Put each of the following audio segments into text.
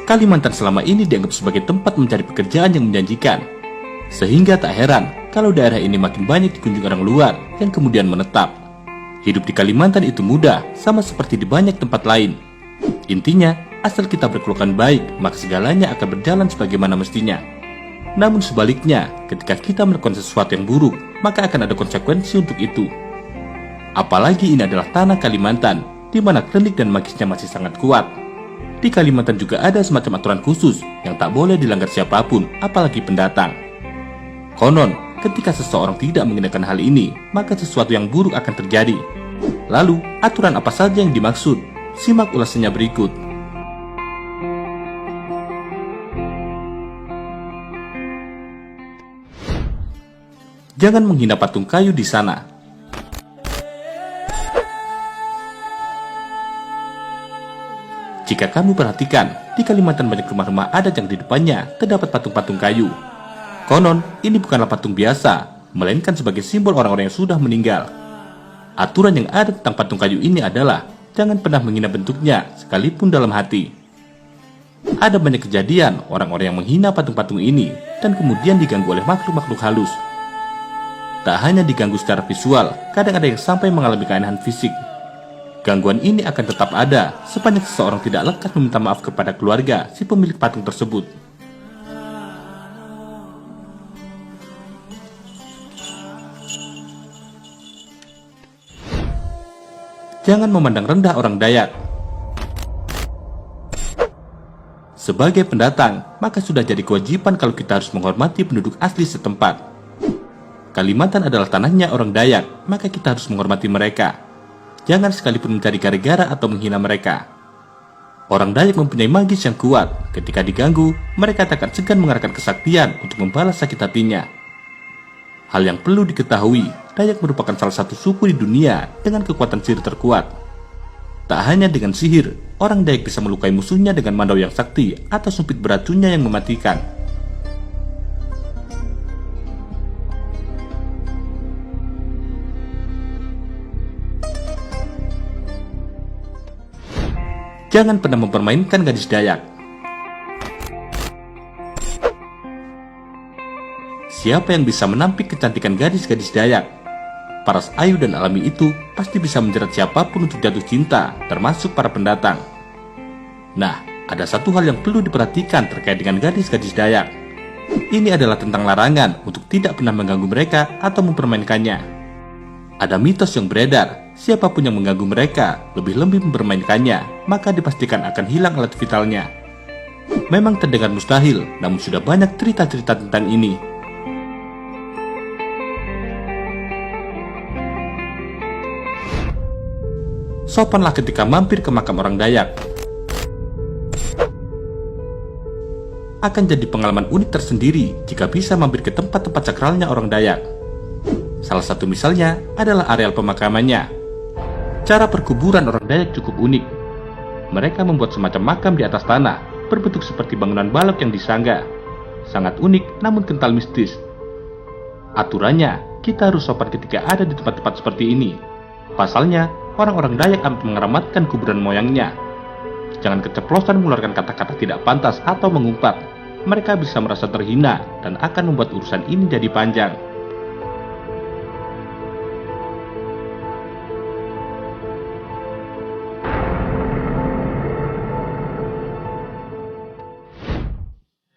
Kalimantan selama ini dianggap sebagai tempat mencari pekerjaan yang menjanjikan. Sehingga tak heran kalau daerah ini makin banyak dikunjungi orang luar yang kemudian menetap. Hidup di Kalimantan itu mudah, sama seperti di banyak tempat lain. Intinya, asal kita berkelakuan baik, maka segalanya akan berjalan sebagaimana mestinya. Namun sebaliknya, ketika kita melakukan sesuatu yang buruk, maka akan ada konsekuensi untuk itu. Apalagi ini adalah tanah Kalimantan, di mana klinik dan magisnya masih sangat kuat. Di Kalimantan juga ada semacam aturan khusus yang tak boleh dilanggar siapapun, apalagi pendatang. Konon, ketika seseorang tidak menggunakan hal ini, maka sesuatu yang buruk akan terjadi. Lalu, aturan apa saja yang dimaksud? Simak ulasannya berikut. Jangan menghina patung kayu di sana. Jika kamu perhatikan, di Kalimantan banyak rumah-rumah adat yang di depannya terdapat patung-patung kayu. Konon, ini bukanlah patung biasa, melainkan sebagai simbol orang-orang yang sudah meninggal. Aturan yang ada tentang patung kayu ini adalah, jangan pernah menghina bentuknya, sekalipun dalam hati. Ada banyak kejadian orang-orang yang menghina patung-patung ini, dan kemudian diganggu oleh makhluk-makhluk halus. Tak hanya diganggu secara visual, kadang ada yang sampai mengalami keanehan fisik. Gangguan ini akan tetap ada sepanjang seseorang tidak lekas meminta maaf kepada keluarga si pemilik patung tersebut. Jangan memandang rendah orang Dayak. Sebagai pendatang, maka sudah jadi kewajiban kalau kita harus menghormati penduduk asli setempat. Kalimantan adalah tanahnya orang Dayak, maka kita harus menghormati mereka. Jangan sekalipun mencari gara-gara atau menghina mereka. Orang Dayak mempunyai magis yang kuat. Ketika diganggu, mereka tak akan segan mengarahkan kesaktian untuk membalas sakit hatinya. Hal yang perlu diketahui, Dayak merupakan salah satu suku di dunia dengan kekuatan sihir terkuat. Tak hanya dengan sihir, orang Dayak bisa melukai musuhnya dengan mandau yang sakti atau sumpit beracunnya yang mematikan. Jangan pernah mempermainkan gadis Dayak. Siapa yang bisa menampik kecantikan gadis-gadis Dayak? Paras ayu dan alami itu pasti bisa menjerat siapapun untuk jatuh cinta, termasuk para pendatang. Nah, ada satu hal yang perlu diperhatikan terkait dengan gadis-gadis Dayak. Ini adalah tentang larangan untuk tidak pernah mengganggu mereka atau mempermainkannya. Ada mitos yang beredar, siapapun yang mengganggu mereka, lebih-lebih mempermainkannya, maka dipastikan akan hilang alat vitalnya. Memang terdengar mustahil, namun sudah banyak cerita-cerita tentang ini. Sopanlah ketika mampir ke makam orang Dayak. Akan jadi pengalaman unik tersendiri jika bisa mampir ke tempat-tempat sakralnya orang Dayak. Salah satu misalnya adalah areal pemakamannya. Cara perkuburan orang Dayak cukup unik. Mereka membuat semacam makam di atas tanah, berbentuk seperti bangunan balok yang disangga. Sangat unik namun kental mistis. Aturannya, kita harus sopan ketika ada di tempat-tempat seperti ini. Pasalnya, orang-orang Dayak amat mengeramatkan kuburan moyangnya. Jangan keceplosan mengeluarkan kata-kata tidak pantas atau mengumpat. Mereka bisa merasa terhina dan akan membuat urusan ini jadi panjang.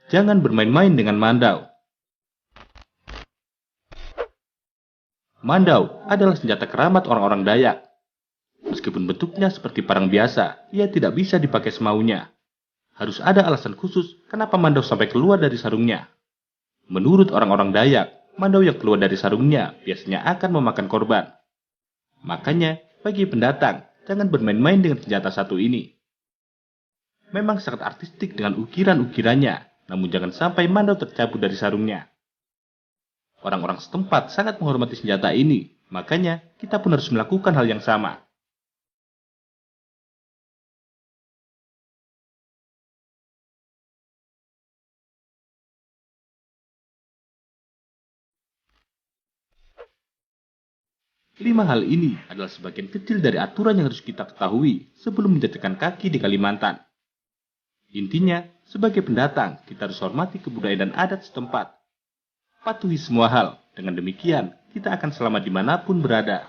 Jangan bermain-main dengan mandau. Mandau adalah senjata keramat orang-orang Dayak. Meskipun bentuknya seperti parang biasa, ia tidak bisa dipakai semaunya. Harus ada alasan khusus kenapa mandau sampai keluar dari sarungnya. Menurut orang-orang Dayak, mandau yang keluar dari sarungnya biasanya akan memakan korban. Makanya, bagi pendatang, jangan bermain-main dengan senjata satu ini. Memang sangat artistik dengan ukiran-ukirannya, namun jangan sampai mandau tercabut dari sarungnya. Orang-orang setempat sangat menghormati senjata ini, makanya kita pun harus melakukan hal yang sama. Lima hal ini adalah sebagian kecil dari aturan yang harus kita ketahui sebelum menjatuhkan kaki di Kalimantan. Intinya, Sebagai pendatang, kita harus hormati kebudayaan dan adat setempat. Patuhi semua hal, dengan demikian kita akan selamat dimanapun berada.